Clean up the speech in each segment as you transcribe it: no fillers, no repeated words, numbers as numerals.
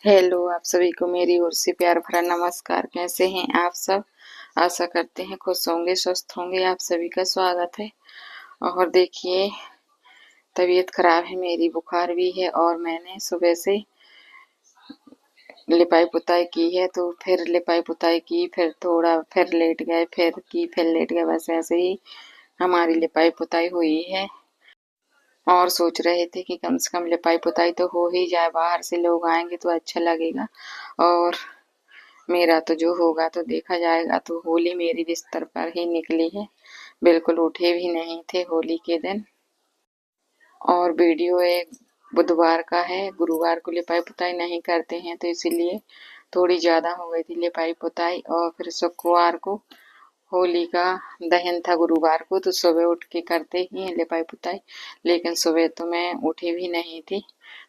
Hello, आप सभी को मेरी ओर से प्यार भरा नमस्कार। कैसे हैं आप सब? आशा करते हैं खुश होंगे, स्वस्थ होंगे। आप सभी का स्वागत है। और देखिए, तबीयत खराब है मेरी, बुखार भी है और मैंने सुबह से लिपाई पुताई की है। तो फिर लिपाई पुताई की, फिर थोड़ा फिर लेट गए, फिर लेट गए। बस ऐसे ही हमारी लिपाई पुताई हुई है। और सोच रहे थे कि कम से कम लिपाई पुताई तो हो ही जाए, बाहर से लोग आएंगे तो अच्छा लगेगा। और मेरा तो जो होगा तो देखा जाएगा। तो होली मेरी बिस्तर पर ही निकली है, बिल्कुल उठे भी नहीं थे होली के दिन। और वीडियो एक बुधवार का है, गुरुवार को लिपाई पुताई नहीं करते हैं तो इसीलिए थोड़ी ज्यादा हो गई थी लिपाई पुताई। और फिर शुक्रवार को होली का दहन था, गुरुवार को तो सुबह उठ के करते ही हैं लिपाई पुताई। लेकिन सुबह तो मैं उठी भी नहीं थी,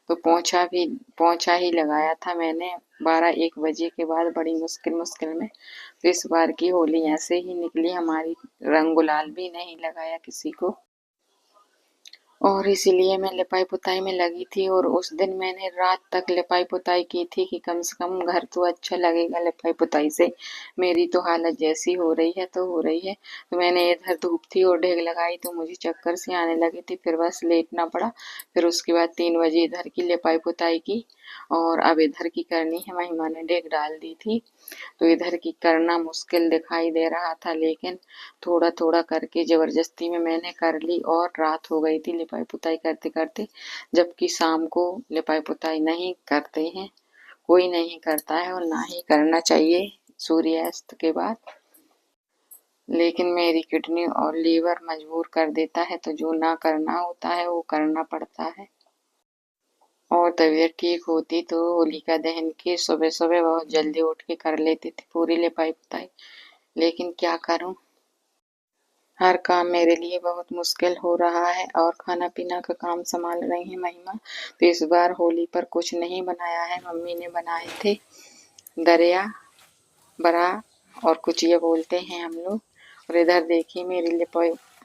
तो पोंछा ही लगाया था मैंने 12-1 बजे के बाद, बड़ी मुश्किल मुश्किल में। तो इस बार की होली ऐसे ही निकली हमारी, रंग गुलाल भी नहीं लगाया किसी को। और इसीलिए मैं लिपाई पुताई में लगी थी। और उस दिन मैंने रात तक लिपाई पुताई की थी कि कम से कम घर तो अच्छा लगेगा लिपाई पुताई से। मेरी तो हालत जैसी हो रही है तो हो रही है। तो मैंने इधर धूप थी और ढेग लगाई तो मुझे चक्कर से आने लगी थी, फिर बस लेटना पड़ा। फिर उसके बाद 3 बजे इधर की लिपाई पुताई की और अब इधर की करनी है। महिमा ने ढेग डाल दी थी तो इधर की करना मुश्किल दिखाई दे रहा था, लेकिन थोड़ा थोड़ा करके जबरदस्ती में मैंने कर ली। और रात हो गई थी लिपाई पुताई करते करते, जबकि शाम को लिपाई पुताई नहीं करते हैं, कोई नहीं करता है और ना ही करना चाहिए सूर्यास्त के बाद। लेकिन मेरी किडनी और लीवर मजबूर कर देता है, तो जो ना करना होता है वो करना पड़ता है। और तबीयत ठीक होती तो होलिका दहन की सुबह सुबह बहुत जल्दी उठ के कर लेती थी पूरी लिपाई पुताई। लेकिन क्या करूं, हर काम मेरे लिए बहुत मुश्किल हो रहा है। और खाना पीना का काम संभाल रही है महिमा। तो इस बार होली पर कुछ नहीं बनाया है, मम्मी ने बनाए थे दरिया बड़ा और कुचिया बोलते हैं हम लोग। और इधर देखिए मेरी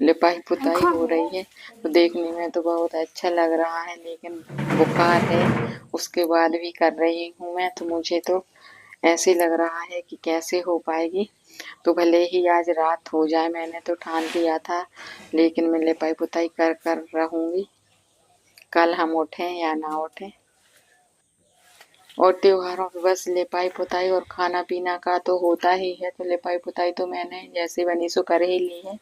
लिपाई पुताई हो रही है, तो देखने में तो बहुत अच्छा लग रहा है, लेकिन बुखार है उसके बाद भी कर रही हूँ मैं। तो मुझे तो ऐसे लग रहा है कि कैसे हो पाएगी। तो भले ही आज रात हो जाए, मैंने तो ठान लिया था, लेकिन मैं लिपाई पुताई कर कर रहूंगी, कल हम उठें या ना उठें। और त्योहारों पे बस लिपाई पुताई और खाना पीना का तो होता ही है। तो लिपाई पुताई तो मैंने जैसे बनी सो कर ही ली है,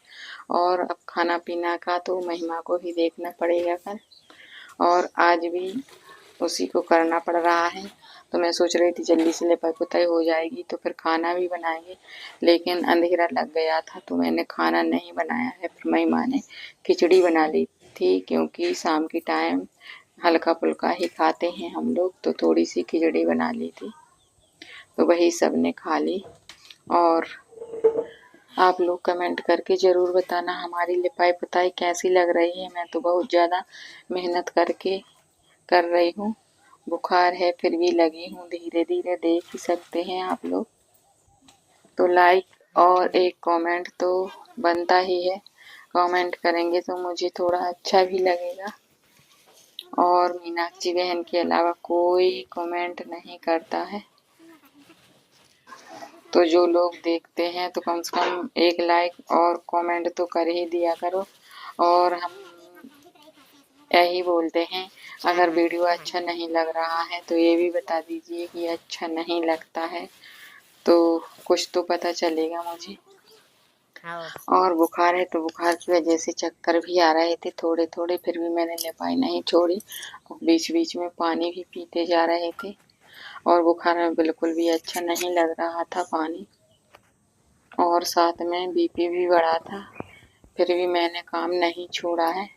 और अब खाना पीना का तो महिमा को ही देखना पड़ेगा कल। और आज भी उसी को करना पड़ रहा है। तो मैं सोच रही थी जल्दी से लिपाई पुताई हो जाएगी तो फिर खाना भी बनाएंगे, लेकिन अंधेरा लग गया था तो मैंने खाना नहीं बनाया है। फिर महिमा ने खिचड़ी बना ली थी, क्योंकि शाम की टाइम हल्का फुल्का ही खाते हैं हम लोग, तो थोड़ी सी खिचड़ी बना ली थी, तो वही सब ने खा ली। और आप लोग कमेंट करके ज़रूर बताना हमारी लिपाई पुताई कैसी लग रही है। मैं तो बहुत ज़्यादा मेहनत करके कर रही हूँ, बुखार है फिर भी लगी हूँ, धीरे धीरे देख ही सकते हैं आप लोग। तो लाइक और एक कमेंट तो बनता ही है, कमेंट करेंगे तो मुझे थोड़ा अच्छा भी लगेगा। और मीनाक्षी बहन के अलावा कोई कमेंट नहीं करता है, तो जो लोग देखते हैं तो कम से कम एक लाइक और कमेंट तो कर ही दिया करो। और हम यही बोलते हैं, अगर वीडियो अच्छा नहीं लग रहा है तो ये भी बता दीजिए कि अच्छा नहीं लगता है, तो कुछ तो पता चलेगा मुझे। और बुखार है तो बुखार की वजह से चक्कर भी आ रहे थे थोड़े थोड़े, फिर भी मैंने लिपाई नहीं छोड़ी, बीच बीच में पानी भी पीते जा रहे थे। और बुखार में बिल्कुल भी अच्छा नहीं लग रहा था पानी, और साथ में बीपी भी बढ़ा था, फिर भी मैंने काम नहीं छोड़ा है।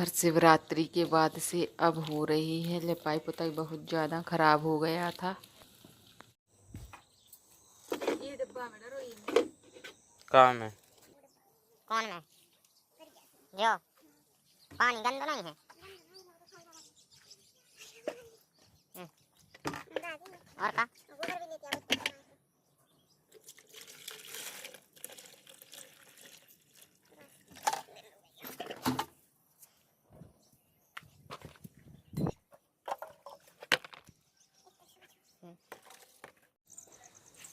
इधर शिवरात्रि के बाद से अब हो रही है लिपाई पुताई, बहुत ज़्यादा खराब हो गया था। ये डिब्बा में डरो ये कहाँ में? कौन में? जो पानी गंदा नहीं है। और का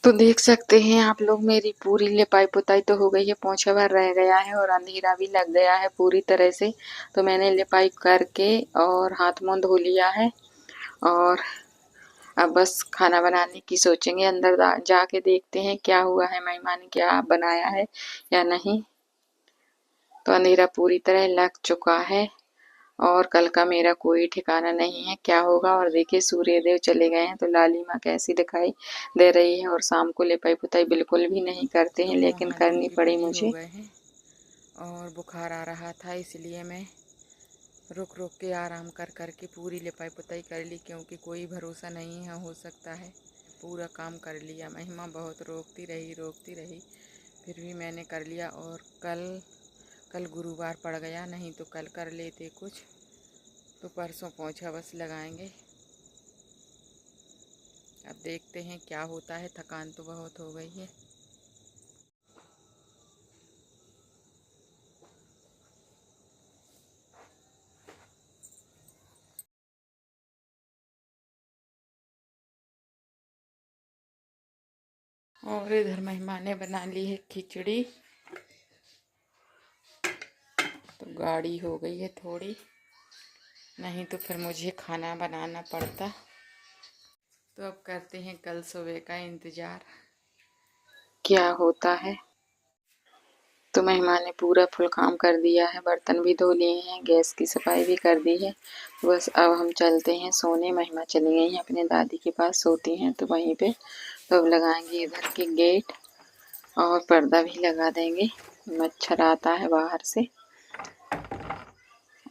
तो देख सकते हैं आप लोग, मेरी पूरी लिपाई पुताई तो हो गई है, पोंछा भर रह गया है और अंधेरा भी लग गया है पूरी तरह से। तो मैंने लिपाई करके और हाथ मुंह धो लिया है और अब बस खाना बनाने की सोचेंगे। अंदर जाके देखते हैं क्या हुआ है, मेहमान ने क्या बनाया है या नहीं। तो अंधेरा पूरी तरह लग चुका है और कल का मेरा कोई ठिकाना नहीं है क्या होगा। और देखिए सूर्य देव चले गए हैं तो लालिमा कैसी दिखाई दे रही है। और शाम को लिपाई पुताई बिल्कुल भी नहीं करते हैं, लेकिन करनी पड़ी मुझे। और बुखार आ रहा था इसलिए मैं रुक रुक के आराम कर कर के पूरी लिपाई पुताई कर ली, क्योंकि कोई भरोसा नहीं है, हो सकता है। पूरा काम कर लिया। महिमा बहुत रोकती रही, फिर भी मैंने कर लिया। और कल गुरुवार पड़ गया, नहीं तो कल कर लेते कुछ, तो परसों पोंछा बस लगाएंगे। अब देखते हैं क्या होता है। थकान तो बहुत हो गई है। और इधर महिमा ने बना ली है खिचड़ी, तो गाढ़ी हो गई है थोड़ी, नहीं तो फिर मुझे खाना बनाना पड़ता। तो अब करते हैं कल सुबह का इंतज़ार क्या होता है। तो मेहमान ने पूरा फुल काम कर दिया है, बर्तन भी धो लिए हैं, गैस की सफाई भी कर दी है। तो बस अब हम चलते हैं सोने। महिमा चली गई हैं अपने दादी के पास, सोती हैं तो वहीं पे। तो अब लगाएंगे इधर के गेट और पर्दा भी लगा देंगे, मच्छर आता है बाहर से।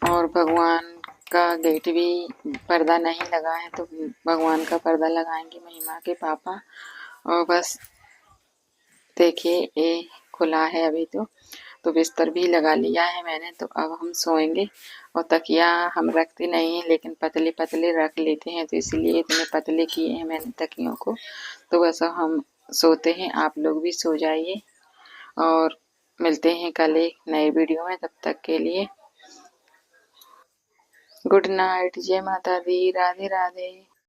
और भगवान का गेट भी पर्दा नहीं लगा है, तो भगवान का पर्दा लगाएंगे महिमा के पापा। और बस देखिए ये खुला है अभी तो बिस्तर भी लगा लिया है मैंने। तो अब हम सोएंगे। और तकिया हम रखते नहीं हैं, लेकिन पतले पतले रख लेते हैं, तो इसलिए इतने पतले किए हैं मैंने तकियों को। तो बस अब हम सोते हैं, आप लोग भी सो जाइए और मिलते हैं कल एक नए वीडियो में। तब तक के लिए गुड नाइट, जय माता दी, राधे राधे।